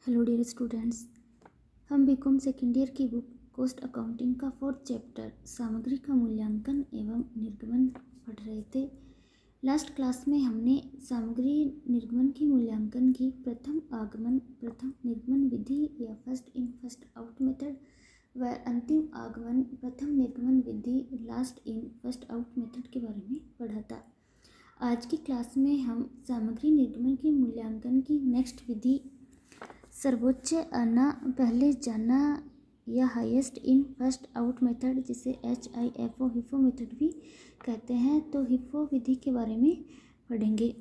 Hello dear students, हम BCom second year की book cost accounting का 4th चैप्टर सामग्री का मूल्यांकन एवं निर्गमन पढ़ रहे थे। लास्ट क्लास में हमने सामग्री निर्गमन की मूल्यांकन की प्रथम आगमन प्रथम निर्गमन विधि या first in first out method व अंतिम आगमन प्रथम निर्गमन विधि last in first out method के बारे में पढ़ा था। आज की क्लास में हम सामग्री निर्गमन की मूल्यांकन की नेक्स्ट विधि सर्वोच्च आना पहले जाना या highest in first out method, जिसे HIFO हिफो मेथड भी कहते हैं, तो हिफो विधि के बारे में पढ़ेंगे।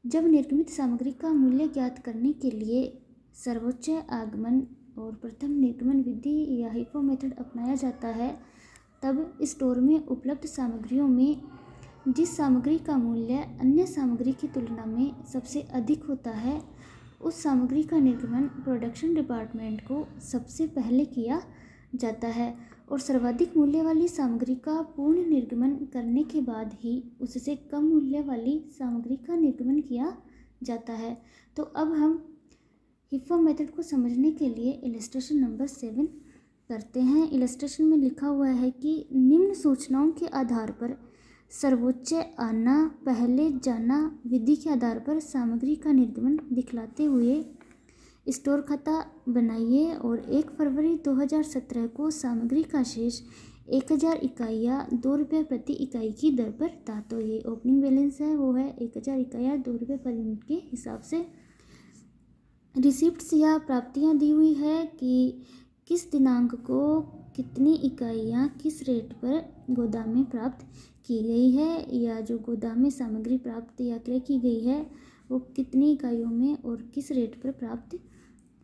जब निर्गमित सामग्री का मूल्य ज्ञात करने के लिए सर्वोच्च आगमन और प्रथम निर्गमन विधि या हिफो मेथड अपनाया जाता है, तब स्टोर में उपलब्ध सामग्रियों में जिस सामग्री का मूल्य अन्य सामग्री की तुलना में सबसे अधिक होता है, उस सामग्री का निर्गमन प्रोडक्शन डिपार्टमेंट को सबसे पहले किया जाता है और सर्वाधिक मूल्य वाली सामग्री का पूर्ण निर्गमन करने के बाद ही उससे कम मूल्य वाली सामग्री का निर्गमन किया जाता है। तो अब हम हिफो मेथड को समझने के लिए इलस्ट्रेशन नंबर 7 करते हैं। इलस्ट्रेशन में लिखा हुआ है कि निम्न सूचनाओं के आधार पर सर्वोच्च आना पहले जाना विधि के आधार पर सामग्री का निर्गमन दिखलाते हुए स्टोर खाता बनाइए और 1 फरवरी 2017 को सामग्री का शेष 1000 इकाइयाँ 2 रुपये प्रति इकाई की दर पर था। तो ये ओपनिंग बैलेंस है, वो है 1000 इकाइयाँ 2 रुपये पर यूनिट के हिसाब से। रिसिप्ट्स या प्राप्तियाँ दी हुई है कि किस दिनांक को कितनी इकाइयाँ किस रेट पर गोदाम में प्राप्त की गई है, या जो गोदाम में सामग्री प्राप्त या क्रय की गई है वो कितनी इकाइयों में और किस रेट पर प्राप्त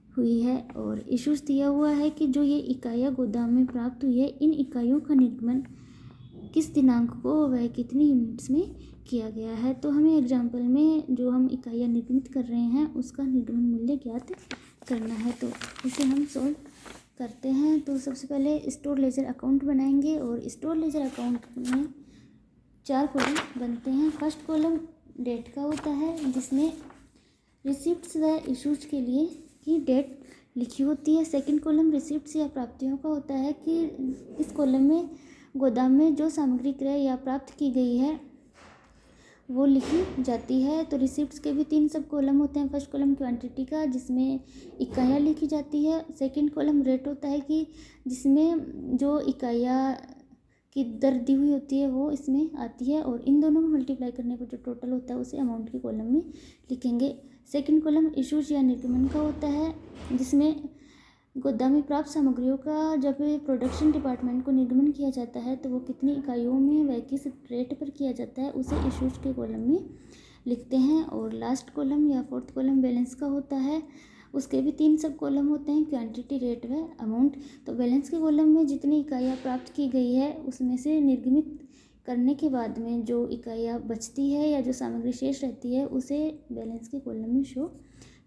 हुई है। और इश्यूज दिया हुआ है कि जो ये इकाइयाँ गोदाम में प्राप्त हुई है, इन इकाइयों का निर्गमन किस दिनांक को वह कितनी यूनिट्स में किया गया है। तो हमें एग्जाम्पल में जो हम इकाइयाँ निर्गमित कर रहे हैं उसका निर्गमन मूल्य ज्ञात करना है, तो इसे हम सॉल्व करते हैं। तो सबसे पहले स्टोर लेजर अकाउंट बनाएंगे और स्टोर लेजर अकाउंट में 4 कॉलम बनते हैं। फर्स्ट कॉलम डेट का होता है, जिसमें रिसिप्ट्स व इशूज के लिए की डेट लिखी होती है। सेकंड कॉलम रिसिप्ट्स या प्राप्तियों का होता है कि इस कॉलम में गोदाम में जो सामग्री क्रय या प्राप्त की गई है वो लिखी जाती है। तो रिसिप्ट्स के भी 3 सब कॉलम होते हैं। फर्स्ट कॉलम क्वांटिटी का, जिसमें इकाइयाँ लिखी जाती है। सेकंड कॉलम रेट होता है कि जिसमें जो इकाइयाँ की दर दी हुई होती है वो इसमें आती है, और इन दोनों को मल्टीप्लाई करने पर जो टोटल होता है उसे अमाउंट के कॉलम में लिखेंगे। सेकंड कॉलम इशूज या निर्गमन का होता है, जिसमें गोदाम में प्राप्त सामग्रियों का जब प्रोडक्शन डिपार्टमेंट को निर्गमन किया जाता है तो वो कितनी इकाइयों में व किस रेट पर किया जाता है उसे इशूज के कॉलम में लिखते हैं। और लास्ट कॉलम या फोर्थ कॉलम बैलेंस का होता है, उसके भी 3 सब कॉलम होते हैं, क्वांटिटी, रेट व अमाउंट। तो बैलेंस के कॉलम में जितनी इकाइयाँ प्राप्त की गई है उसमें से निर्गमित करने के बाद में जो इकाइयाँ बचती है या जो सामग्री शेष रहती है उसे बैलेंस के कॉलम में शो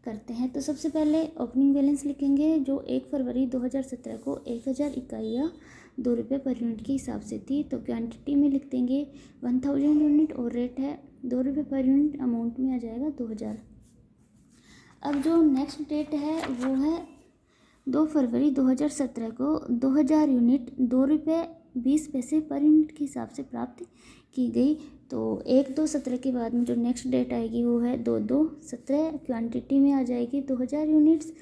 करते हैं। तो सबसे पहले ओपनिंग बैलेंस लिखेंगे, जो 1 फरवरी 2017 को 1000 इकाइयाँ 2 रुपये पर यूनिट के हिसाब से थी। तो क्वांटिटी में लिख देंगे 1000 यूनिट और रेट है 2 रुपये पर यूनिट, अमाउंट में आ जाएगा 2000। अब जो नेक्स्ट डेट है वो है 2 फरवरी 2017 को 2000 यूनिट 2 रुपये 20 पैसे पर यूनिट के हिसाब से प्राप्त की गई। तो 1/2/17 के बाद में जो नेक्स्ट डेट आएगी वो है 2/2/17। क्वांटिटी में आ जाएगी 2000 यूनिट्स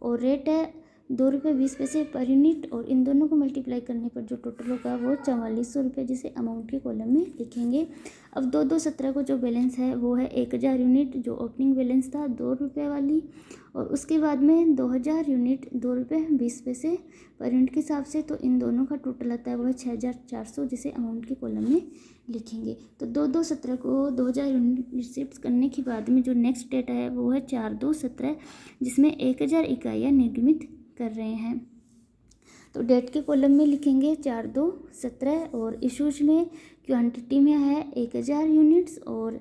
और रेट है 2 रुपये 20 पैसे पर यूनिट, और इन दोनों को मल्टीप्लाई करने पर जो टोटल होगा वो 4400 रुपये, जिसे अमाउंट के कॉलम में लिखेंगे। अब 2/2/17 को जो बैलेंस है वो है 1000 यूनिट, जो ओपनिंग बैलेंस था 2 रुपये वाली, और उसके बाद में 2000 यूनिट 2 रुपये 20 पैसे पर यूनिट के हिसाब से। तो इन दोनों का टोटल आता है वो है 6400, जिसे अमाउंट के कॉलम में लिखेंगे। तो 2/2/17 को 2000 यूनिट रिसिप्ट करने के बाद में जो नेक्स्ट डेट है वो है 4/2/17, जिसमें 1000 इकाइयाँ निर्गमित कर रहे हैं। तो डेट के कॉलम में लिखेंगे 4/2/17, और इशूज में क्वांटिटी में है 1000 यूनिट्स, और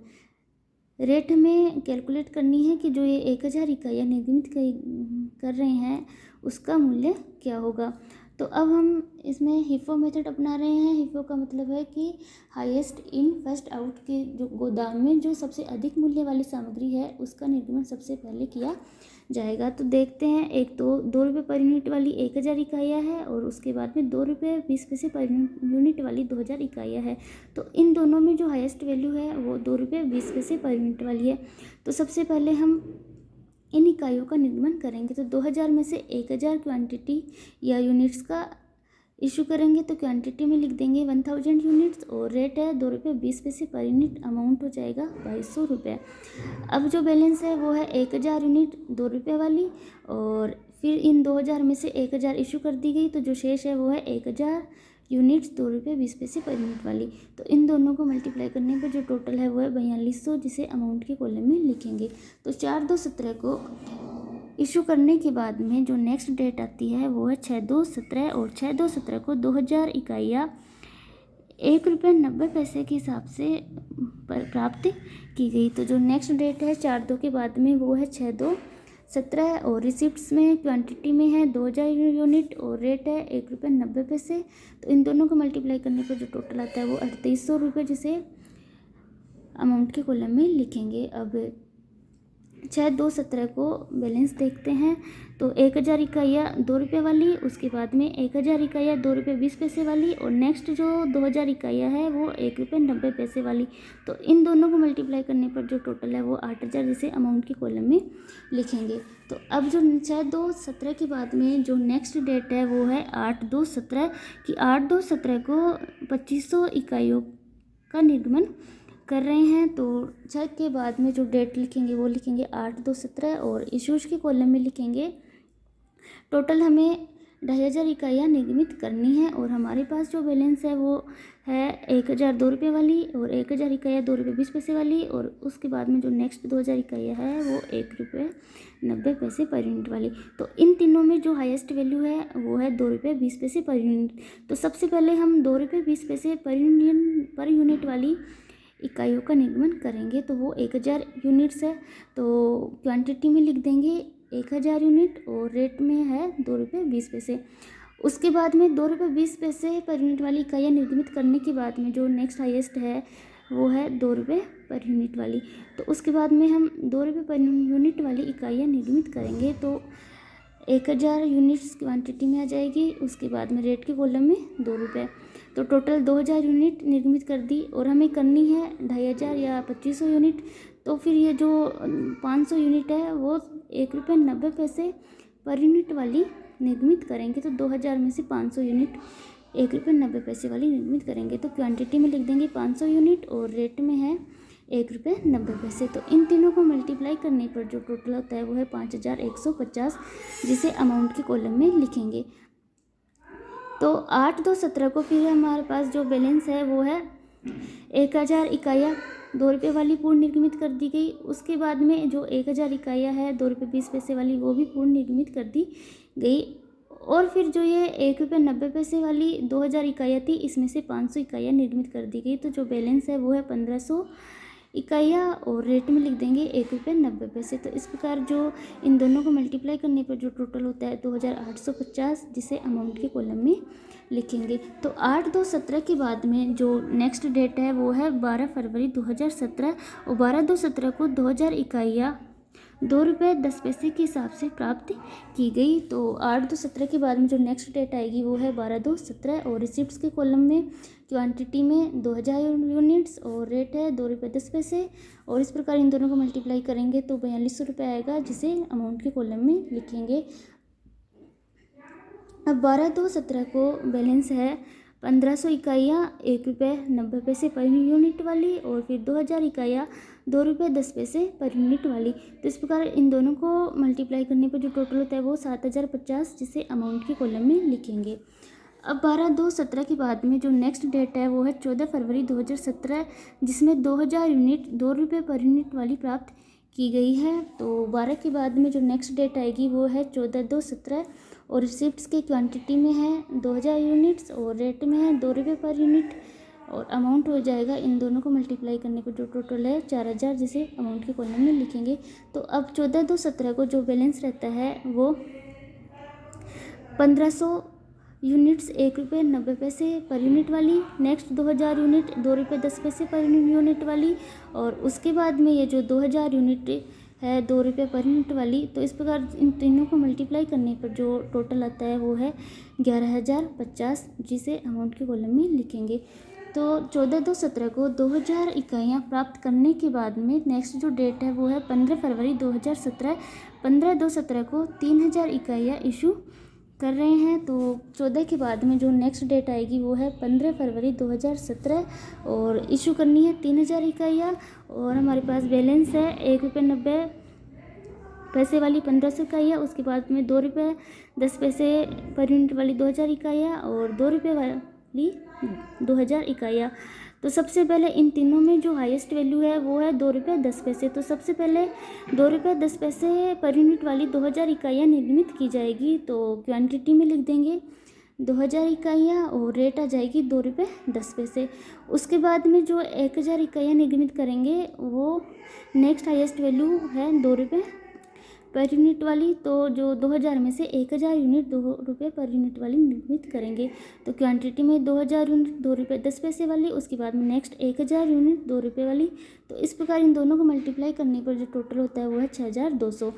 रेट में कैलकुलेट करनी है कि जो ये 1000 इकाइयाँ निर्गमित कर रहे हैं उसका मूल्य क्या होगा। तो अब हम इसमें हिफो मेथड अपना रहे हैं। हिफो का मतलब है कि हाईएस्ट इन फर्स्ट आउट के जो गोदाम में जो सबसे अधिक मूल्य वाली सामग्री है उसका निर्गमन सबसे पहले किया जाएगा। तो देखते हैं, एक तो 2 रुपये पर यूनिट वाली 1000 इकाइयाँ है और उसके बाद में 2 रुपये 20 पैसे पर यूनिट वाली 2000 इकाइयाँ है। तो इन दोनों में जो हाईएस्ट वैल्यू है वो 2 रुपये 20 पैसे पर यूनिट वाली है। तो सबसे पहले हम इन इकाइयों का निर्गमन करेंगे। तो 2000 में से 1000 क्वांटिटी या यूनिट्स का इशू करेंगे। तो क्वांटिटी में लिख देंगे 1000 यूनिट्स और रेट है 2 रुपये 20 पैसे पर यूनिट, अमाउंट हो जाएगा 2200 रुपये। अब जो बैलेंस है वो है 1000 यूनिट 2 रुपये वाली और फिर इन 2000 में से 1000 इशू कर दी गई, तो जो शेष है वो है 1000 यूनिट्स 2 रुपये 20 पैसे पर यूनिट वाली। तो इन दोनों को मल्टीप्लाई करने पर जो टोटल है वो है 4200, जिसे अमाउंट के कॉलम में लिखेंगे। तो 4/2/17 को इशू करने के बाद में जो नेक्स्ट डेट आती है वो है 6/2/17 और 6/2/17 को 2000 इकाइयाँ 1 रुपये 90 पैसे के हिसाब से प्राप्त की गई। तो जो नेक्स्ट डेट है 4/2 के बाद में वो है 6/2/17 और रिसिप्ट्स में क्वांटिटी में है 2000 यूनिट और रेट है 1 रुपये 90 पैसे। तो इन दोनों को मल्टीप्लाई करने पर जो टोटल आता है वो 3800 रुपये, जिसे अमाउंट के कॉलम में लिखेंगे। अब 6/2/17 को बैलेंस देखते हैं। तो 1000 इकाइयाँ 2 रुपये वाली, उसके बाद में 1000 इकाइयाँ 2 रुपये 20 पैसे वाली और नेक्स्ट जो 2000 इकाइयाँ है वो 1 रुपये 90 पैसे वाली। तो इन दोनों को मल्टीप्लाई करने पर जो टोटल है वो 8000, जिसे अमाउंट के कॉलम में लिखेंगे। तो अब जो 6/2/17 के बाद में जो नेक्स्ट डेट है वो है 8/2/17 कि 8/2/17 को 2500 इकाइयों का निर्गमन कर रहे हैं। तो 6 के बाद में जो डेट लिखेंगे वो लिखेंगे 8/2/17 और इशूज के कॉलम में लिखेंगे टोटल हमें 2500 इकाइयाँ निर्गमित करनी है और हमारे पास जो बैलेंस है वो है 1000 2 रुपये वाली और 1000 इकाइयाँ 2 रुपये 20 पैसे वाली और उसके बाद में जो नेक्स्ट 2000 इकाइयाँ है वो 1 रुपये 90 पैसे पर यूनिट वाली। तो इन तीनों में जो हाईएस्ट वैल्यू है वो है 2 रुपये 20 पैसे पर यूनिट। तो सबसे पहले हम 2 रुपये 20 पैसे पर यूनिट वाली इकाइयों का निर्गमन करेंगे। तो वो 1000 यूनिट्स है, तो क्वांटिटी में लिख देंगे 1000 यूनिट और रेट में है 2 रुपये 20 पैसे। उसके बाद में 2 रुपये 20 पैसे पर यूनिट वाली इकाइयाँ निर्गमित करने के बाद में जो नेक्स्ट हाईएस्ट है वो है 2 रुपये पर यूनिट वाली। तो उसके बाद में हम 2 रुपये पर यूनिट वाली इकाइयाँ निर्गमित करेंगे। तो 1000 यूनिट्स क्वांटिटी में आ जाएगी, उसके बाद में रेट के कॉलम में 2 रुपये। तो टोटल 2000 यूनिट निर्गमित कर दी और हमें करनी है 2500 या 2500 यूनिट। तो फिर ये जो 500 यूनिट है वो 1 रुपये 90 पैसे पर यूनिट वाली निर्गमित करेंगे। तो 2000 में से 500 यूनिट 1 रुपये 90 पैसे वाली निर्गमित करेंगे। तो क्वांटिटी में लिख देंगे 500 यूनिट और रेट में है 1 रुपये 90 पैसे। तो इन तीनों को मल्टीप्लाई करने पर जो टोटल होता है वो है 5150, जिसे अमाउंट के कॉलम में लिखेंगे। तो 8/2/17 को फिर हमारे पास जो बैलेंस है वो है 1000 इकाइयाँ 2 रुपये वाली पूर्ण निर्गमित कर दी गई। उसके बाद में जो 1000 इकाइयाँ है 2 रुपये 20 पैसे वाली वो भी पूर्ण निर्गमित कर दी गई। और फिर जो ये 1 रुपये 90 पैसे वाली 2000 इकाइयाँ थी, इसमें से 500 इकाइयाँ निर्गमित कर दी गई। तो जो बैलेंस है वो है 1500 इकाइयाँ और रेट में लिख देंगे 1 रुपये 90 पैसे। तो इस प्रकार जो इन दोनों को मल्टीप्लाई करने पर जो टोटल होता है 2850, जिसे अमाउंट के कॉलम में लिखेंगे। तो 8/2/17 के बाद में जो नेक्स्ट डेट है वो है 12 फरवरी 2017 और 12/2/17 को 2000 इकाइयाँ 2 रुपये 10 पैसे के हिसाब से प्राप्त की गई। तो 8/2/17 के बाद में जो नेक्स्ट डेट आएगी वो है 12/2/17 और रिसिप्ट्स के कॉलम में क्वांटिटी में 2000 यूनिट्स और रेट है 2 रुपये 10 पैसे। और इस प्रकार इन दोनों को मल्टीप्लाई करेंगे तो 4200 रुपये आएगा, जिसे अमाउंट के कॉलम में लिखेंगे। अब 12/2/17 को बैलेंस है 1500 इकाइयाँ 1 रुपये 90 पैसे पर यूनिट वाली और फिर 2000 इकाइयाँ 2 रुपये 10 पैसे पर यूनिट वाली। तो इस प्रकार इन दोनों को मल्टीप्लाई करने पर जो टोटल होता है वो 7050, जिसे अमाउंट के कॉलम में लिखेंगे। अब 12/2/17 के बाद में जो नेक्स्ट डेट है वो है 14 फरवरी 2017, जिसमें 2000 यूनिट 2 रुपये पर यूनिट वाली प्राप्त की गई है। तो 12 के बाद में जो नेक्स्ट डेट आएगी वो है 14/2/17 और रिसिप्ट्स की क्वांटिटी में है 2000 यूनिट्स और रेट में है 2 रुपये पर यूनिट और अमाउंट हो जाएगा। इन दोनों को मल्टीप्लाई करने पर जो टोटल है 4000, जिसे अमाउंट के कॉलम में लिखेंगे। तो अब 14/2/17 को जो बैलेंस रहता है वो 1500 यूनिट्स 1 रुपये 90 पैसे पर यूनिट वाली। नेक्स्ट 2000 यूनिट 2 रुपये 10 पैसे पर यूनिट वाली। और उसके बाद में ये जो 2000 यूनिट है 2 रुपये पर यूनिट वाली। तो इस प्रकार इन तीनों को मल्टीप्लाई करने पर जो टोटल आता है वो है 11,050, जिसे अमाउंट के कॉलम में लिखेंगे। तो 14/2/17 को 2000 इकाइयाँ प्राप्त करने के बाद में नेक्स्ट जो डेट है वो है 15 फरवरी 2017। 15/2/17 को 3000 इकाइयाँ इशू कर रहे हैं। तो 14 के बाद में जो नेक्स्ट डेट आएगी वो है 15 फरवरी 2017 और इशू करनी है 3000 इकाइयाँ। और हमारे पास बैलेंस है 1 रुपये 90 पैसे वाली 1500 इकाइयाँ। उसके बाद में 2 रुपये 10 पैसे पर यूनिट वाली 2000 इकाइयाँ और 2 रुपये वाली 2000 इकाइयाँ। तो सबसे पहले इन तीनों में जो हाईएस्ट वैल्यू है वो है 2 रुपये 10 पैसे। तो सबसे पहले 2 रुपये 10 पैसे पर यूनिट वाली 2000 इकाइयाँ निर्मित की जाएगी। तो क्वांटिटी में लिख देंगे 2000 इकाइयाँ और रेट आ जाएगी 2 रुपये 10 पैसे। उसके बाद में जो 1000 इकाइयाँ निर्मित करेंगे वो नेक्स्ट हाईएस्ट वैल्यू है 2 रुपये पर यूनिट वाली। तो जो 2000 में से 1000 यूनिट 2 रुपये पर यूनिट वाली निर्मित करेंगे। तो क्वांटिटी में 2000 यूनिट 2 रुपये 10 पैसे वाली। उसके बाद में नेक्स्ट 1000 यूनिट 2 रुपये वाली। तो इस प्रकार इन दोनों को मल्टीप्लाई करने पर जो टोटल होता है वो है 6200।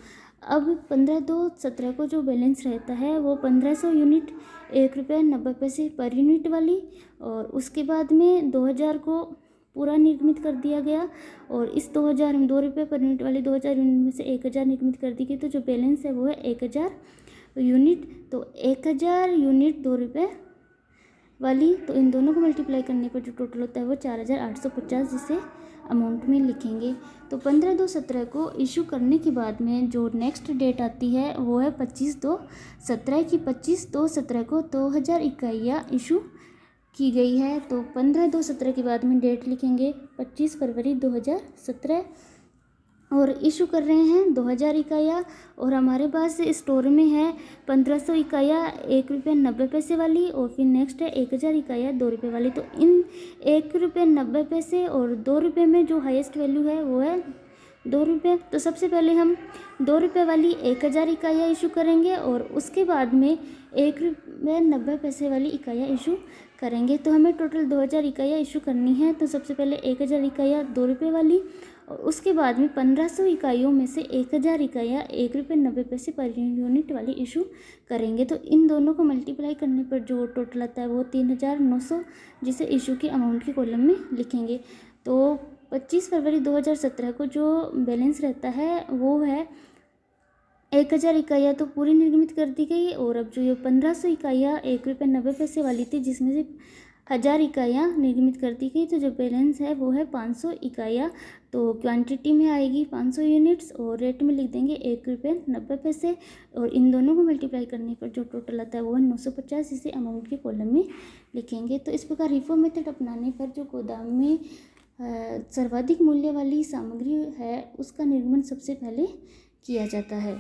अब 15/2/17 को जो बैलेंस रहता है वो 1500 यूनिट 1 रुपये 90 पैसे पर यूनिट वाली। और उसके बाद में 2000 को पूरा निर्मित कर दिया गया और इस 2000 में 2 रुपये पर यूनिट वाली 2000 यूनिट में से 1000 निर्मित कर दी गई। तो जो बैलेंस है वो है 1000 यूनिट। तो 1000 यूनिट 2 रुपये वाली। तो इन दोनों को मल्टीप्लाई करने पर जो टोटल होता है वो 4850, जिसे अमाउंट में लिखेंगे। तो 15/2/17 को इशू करने के बाद में जो नेक्स्ट डेट आती है वो है 25/2/17 की। 25/2/17 को 2000 इकाइयाँ इशू की गई है। तो 15/2/17 के बाद में डेट लिखेंगे 25 फरवरी 2017 और इशू कर रहे हैं 2000 इकाइयाँ। और हमारे पास स्टोर में है 1500 इकाइयाँ 1 रुपये 90 पैसे वाली और फिर नेक्स्ट है 1000 इकाइयाँ 2 रुपये वाली। तो इन 1 रुपये 90 पैसे और 2 रुपये में जो हाईएस्ट वैल्यू है वो है 2 रुपये। तो सबसे पहले हम 2 रुपये वाली 1000 इकाइयाँ इशू करेंगे और उसके बाद में 1 रुपये 90 पैसे वाली इकाइयाँ इशू करेंगे। तो हमें टोटल 2000 इकाइयाँ इशू करनी है। तो सबसे पहले 1000 इकाइयाँ 2 रुपये वाली और उसके बाद में 1500 इकाइयों में से 1000 इकाइयाँ 1 रुपये 90 पैसे पर यूनिट वाली इशू करेंगे। तो इन दोनों को मल्टीप्लाई करने पर जो टोटल आता है वो 3900, जिसे इशू के अमाउंट के कॉलम में लिखेंगे। तो 25 फरवरी 2017 को जो बैलेंस रहता है वो है 1000 इकाइयाँ तो पूरी निर्मित कर दी गई। और अब जो ये 1500 इकाइयाँ 1 रुपये 90 पैसे वाली थी जिसमें से 1000 इकाइयाँ निर्मित कर दी गई। तो जो बैलेंस है वो है 500 इकाइयाँ। तो क्वांटिटी में आएगी 500 यूनिट्स और रेट में लिख देंगे 1 रुपये 90 पैसे। और इन दोनों को मल्टीप्लाई करने पर जो टोटल आता है वो है 950, इसे अमाउंट के कॉलम में लिखेंगे। तो इस प्रकार रिफो मेथड अपनाने पर जो गोदाम में सर्वाधिक मूल्य वाली सामग्री है उसका निर्माण सबसे पहले किया जाता है।